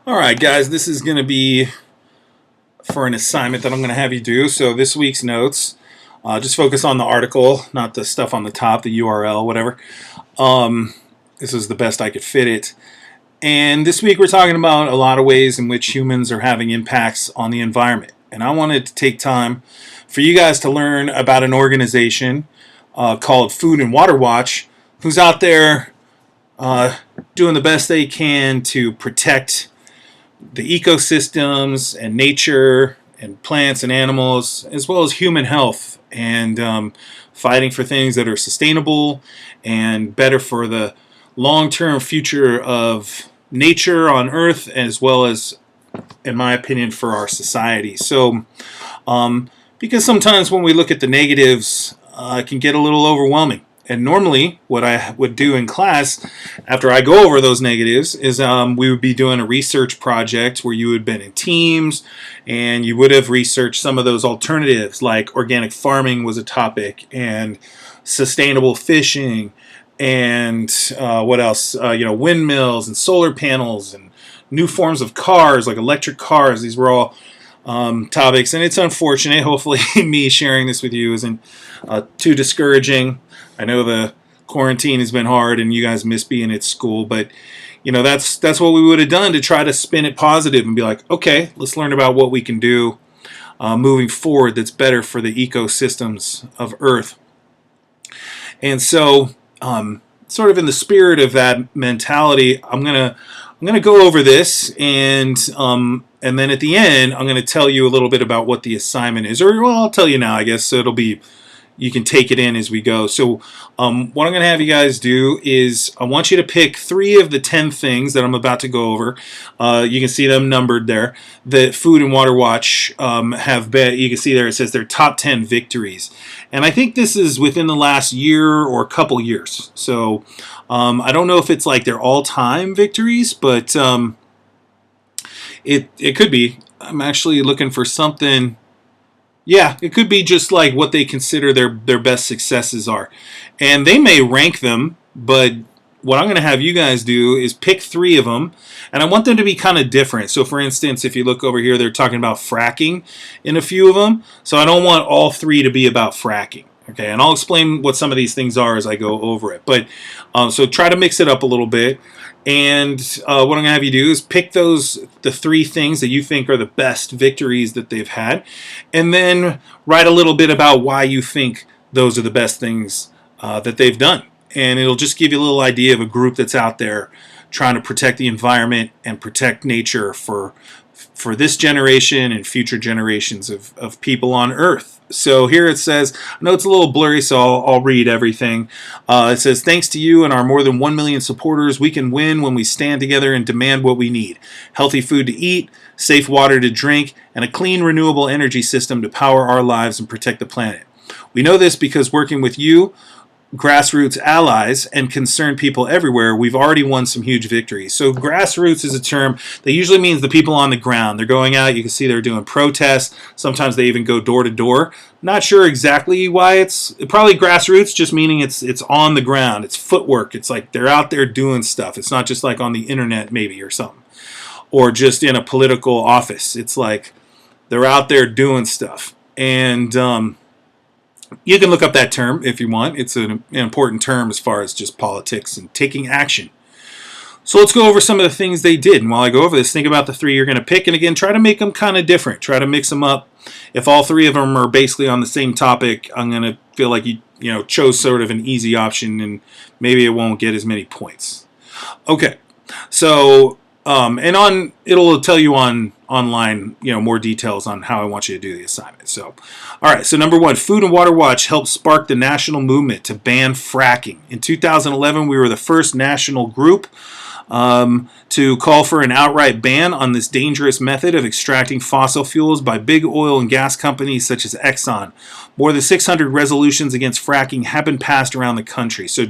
Alright guys, this is going to be for an assignment that I'm going to have you do. So this week's notes, just focus on the article, not the stuff on the top, the URL, whatever. This is the best I could fit it. And this week we're talking about a lot of ways in which humans are having impacts on the environment. And I wanted to take time for you guys to learn about an organization called Food and Water Watch, who's out there doing the best they can to protect the ecosystems and nature and plants and animals, as well as human health, and fighting for things that are sustainable and better for the long-term future of nature on Earth, as well as, in my opinion, for our society. So, because sometimes when we look at the negatives, it can get a little overwhelming. And normally, what I would do in class, after I go over those negatives, is we would be doing a research project where you would have been in teams, and you would have researched some of those alternatives, like organic farming was a topic, and sustainable fishing, and what else? Windmills and solar panels, and new forms of cars, like electric cars. These were all topics, and it's unfortunate. Hopefully, me sharing this with you isn't too discouraging. I know the quarantine has been hard and you guys miss being at school, but that's what we would have done to try to spin it positive and be like, okay, let's learn about what we can do moving forward that's better for the ecosystems of Earth. And so, sort of in the spirit of that mentality, I'm gonna go over this, and then at the end, I'm gonna tell you a little bit about what the assignment is, or well, I'll tell you now, I guess. So it'll be, you can take it in as we go. So what I'm going to have you guys do is I want you to pick 3 of the 10 things that I'm about to go over. You can see them numbered there. The Food and Water Watch have been, you can see there it says their top 10 victories. And I think this is within the last year or a couple years. So I don't know if it's like their all-time victories, but it could be. I'm actually looking for something. Yeah, it could be just like what they consider their best successes are. And they may rank them, but what I'm going to have you guys do is pick 3 of them, and I want them to be kind of different. So for instance, if you look over here, they're talking about fracking in a few of them. So I don't want all 3 to be about fracking. Okay, and I'll explain what some of these things are as I go over it. But so try to mix it up a little bit. And what I'm going to have you do is pick the 3 things that you think are the best victories that they've had, and then write a little bit about why you think those are the best things that they've done. And it'll just give you a little idea of a group that's out there trying to protect the environment and protect nature for this generation and future generations of people on Earth. So here it says, I know it's a little blurry, so I'll read everything. It says, thanks to you and our more than 1 million supporters, we can win when we stand together and demand what we need. Healthy food to eat, safe water to drink, and a clean, renewable energy system to power our lives and protect the planet. We know this because working with you, grassroots allies, and concerned people everywhere, we've already won some huge victories. So grassroots is a term that usually means the people on the ground. They're going out, you can see they're doing protests, sometimes they even go door to door. Not sure exactly why it's probably grassroots, just meaning it's on the ground, it's footwork, it's like they're out there doing stuff. It's not just like on the internet maybe or something, or just in a political office. It's like they're out there doing stuff. And you can look up that term if you want. It's an important term as far as just politics and taking action. So let's go over some of the things they did. And while I go over this, think about the 3 you're going to pick. And again, try to make them kind of different. Try to mix them up. If all 3 of them are basically on the same topic, I'm going to feel like you chose sort of an easy option, and maybe it won't get as many points. Okay, so it'll tell you online, more details on how I want you to do the assignment. So, all right. So number 1, Food and Water Watch helped spark the national movement to ban fracking. In 2011, we were the first national group to call for an outright ban on this dangerous method of extracting fossil fuels by big oil and gas companies such as Exxon. More than 600 resolutions against fracking have been passed around the country. So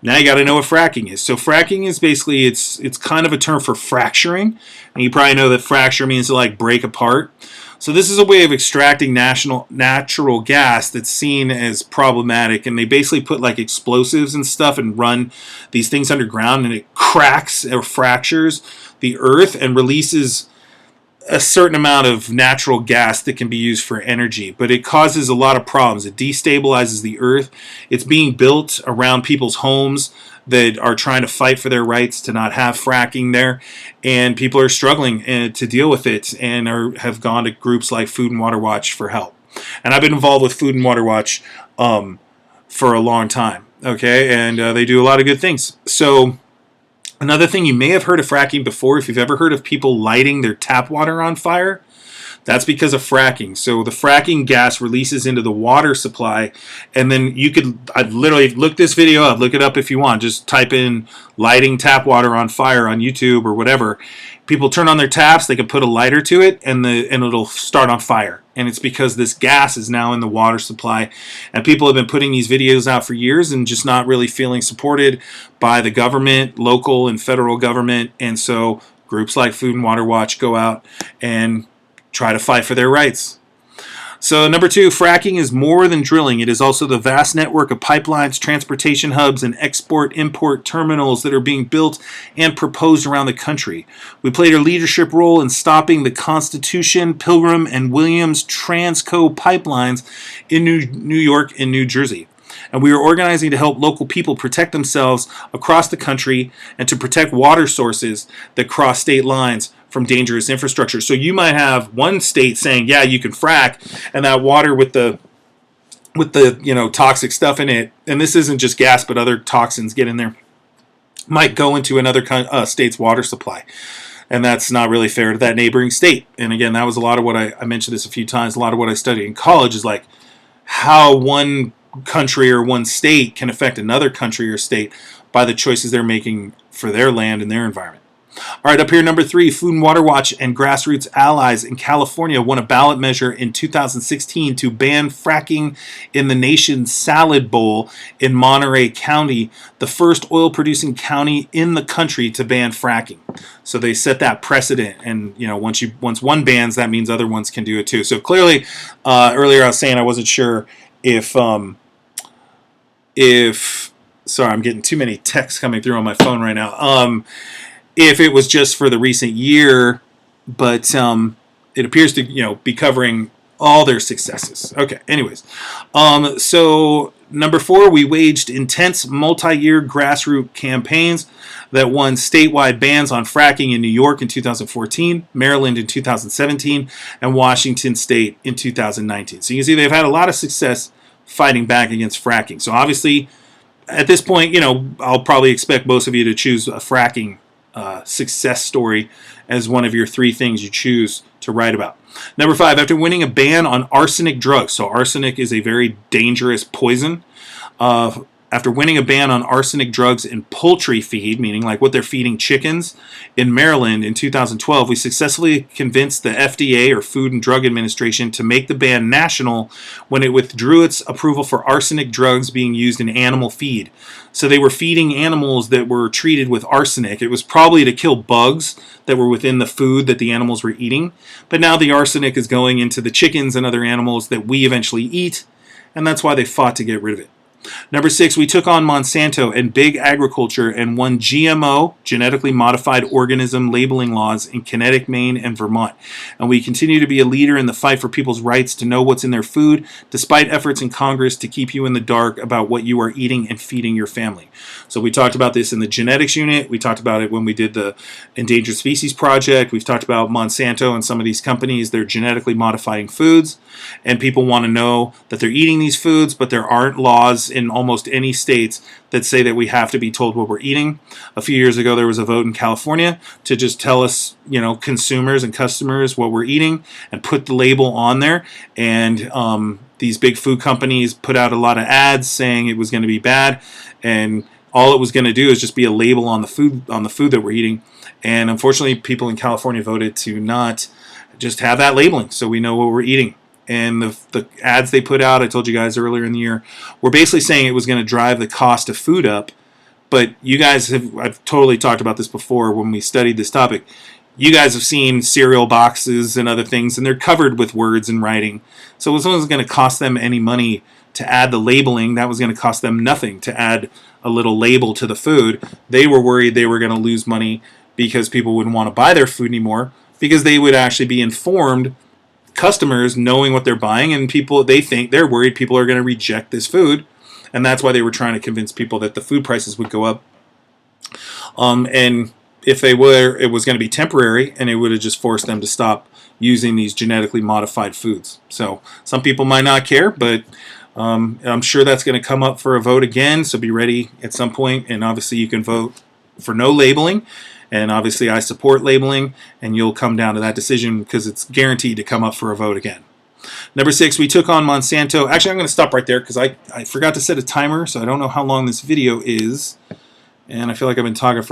now you got to know what fracking is. So fracking is basically, it's kind of a term for fracturing. And you probably know that fracture means to like break apart. So this is a way of extracting natural gas that's seen as problematic, and they basically put like explosives and stuff and run these things underground, and it cracks or fractures the earth and releases a certain amount of natural gas that can be used for energy, but it causes a lot of problems. It destabilizes the earth. It's being built around people's homes that are trying to fight for their rights to not have fracking there, and people are struggling to deal with it and have gone to groups like Food and Water Watch for help. And I've been involved with Food and Water Watch for a long time, okay, and they do a lot of good things. So another thing, you may have heard of fracking before. If you've ever heard of people lighting their tap water on fire, that's because of fracking. So the fracking gas releases into the water supply, and then I've literally looked this video up, look it up if you want, just type in lighting tap water on fire on YouTube or whatever. People turn on their taps, they can put a lighter to it, and it'll start on fire. And it's because this gas is now in the water supply. And people have been putting these videos out for years and just not really feeling supported by the government, local and federal government. And so groups like Food and Water Watch go out and try to fight for their rights. So number 2, fracking is more than drilling. It is also the vast network of pipelines, transportation hubs, and export-import terminals that are being built and proposed around the country. We played a leadership role in stopping the Constitution, Pilgrim, and Williams Transco pipelines in New York and New Jersey. And we are organizing to help local people protect themselves across the country and to protect water sources that cross state lines from dangerous infrastructure. So you might have one state saying, yeah, you can frack, and that water with the toxic stuff in it, and this isn't just gas but other toxins get in there, might go into another state's water supply. And that's not really fair to that neighboring state. And again, that was a lot of what I mentioned this a few times, a lot of what I studied in college is like how one country or one state can affect another country or state by the choices they're making for their land and their environment. All right, up here, number 3, Food and Water Watch and grassroots allies in California won a ballot measure in 2016 to ban fracking in the nation's Salad Bowl in Monterey County, the first oil-producing county in the country to ban fracking. So they set that precedent, and once one bans, that means other ones can do it too. So clearly, earlier I was saying I wasn't sure if sorry, I'm getting too many texts coming through on my phone right now. If it was just for the recent year, but it appears to be covering all their successes. Okay, anyways. So number 4, we waged intense multi-year grassroots campaigns that won statewide bans on fracking in New York in 2014, Maryland in 2017, and Washington State in 2019. So you can see they've had a lot of success fighting back against fracking. So obviously, at this point, I'll probably expect most of you to choose a fracking success story as one of your 3 things you choose to write about. Number 5, after winning a ban on arsenic drugs, so arsenic is a very dangerous poison. After winning a ban on arsenic drugs in poultry feed, meaning like what they're feeding chickens, in Maryland in 2012, we successfully convinced the FDA, or Food and Drug Administration, to make the ban national when it withdrew its approval for arsenic drugs being used in animal feed. So they were feeding animals that were treated with arsenic. It was probably to kill bugs that were within the food that the animals were eating, but now the arsenic is going into the chickens and other animals that we eventually eat, and that's why they fought to get rid of it. Number 6, we took on Monsanto and big agriculture and won GMO, genetically modified organism labeling laws in Connecticut, Maine, and Vermont. And we continue to be a leader in the fight for people's rights to know what's in their food, despite efforts in Congress to keep you in the dark about what you are eating and feeding your family. So we talked about this in the genetics unit. We talked about it when we did the Endangered Species Project. We've talked about Monsanto and some of these companies. They're genetically modifying foods, and people want to know that they're eating these foods, but there aren't laws in almost any states that say that we have to be told what we're eating. A few years ago, there was a vote in California to just tell us, consumers and customers what we're eating and put the label on there. And these big food companies put out a lot of ads saying it was going to be bad, and all it was going to do is just be a label on the food that we're eating. And unfortunately, people in California voted to not just have that labeling, so we know what we're eating. And the ads they put out, I told you guys earlier in the year, were basically saying it was going to drive the cost of food up. But you guys I've totally talked about this before when we studied this topic. you guys have seen cereal boxes and other things, and they're covered with words and writing. So it wasn't going to cost them any money to add the labeling. That was going to cost them nothing to add a little label to the food. They were worried they were going to lose money because people wouldn't want to buy their food anymore, because they would actually be informed customers knowing what they're buying, and they're worried people are going to reject this food, and that's why they were trying to convince people that the food prices would go up. And if they were, it was going to be temporary, and it would have just forced them to stop using these genetically modified foods. So some people might not care, but I'm sure that's going to come up for a vote again, so be ready at some point. And obviously you can vote for no labeling, and obviously I support labeling, and you'll come down to that decision because it's guaranteed to come up for a vote again. Number 6, we took on Monsanto. Actually, I'm going to stop right there because I forgot to set a timer, so I don't know how long this video is, and I feel like I've been talking for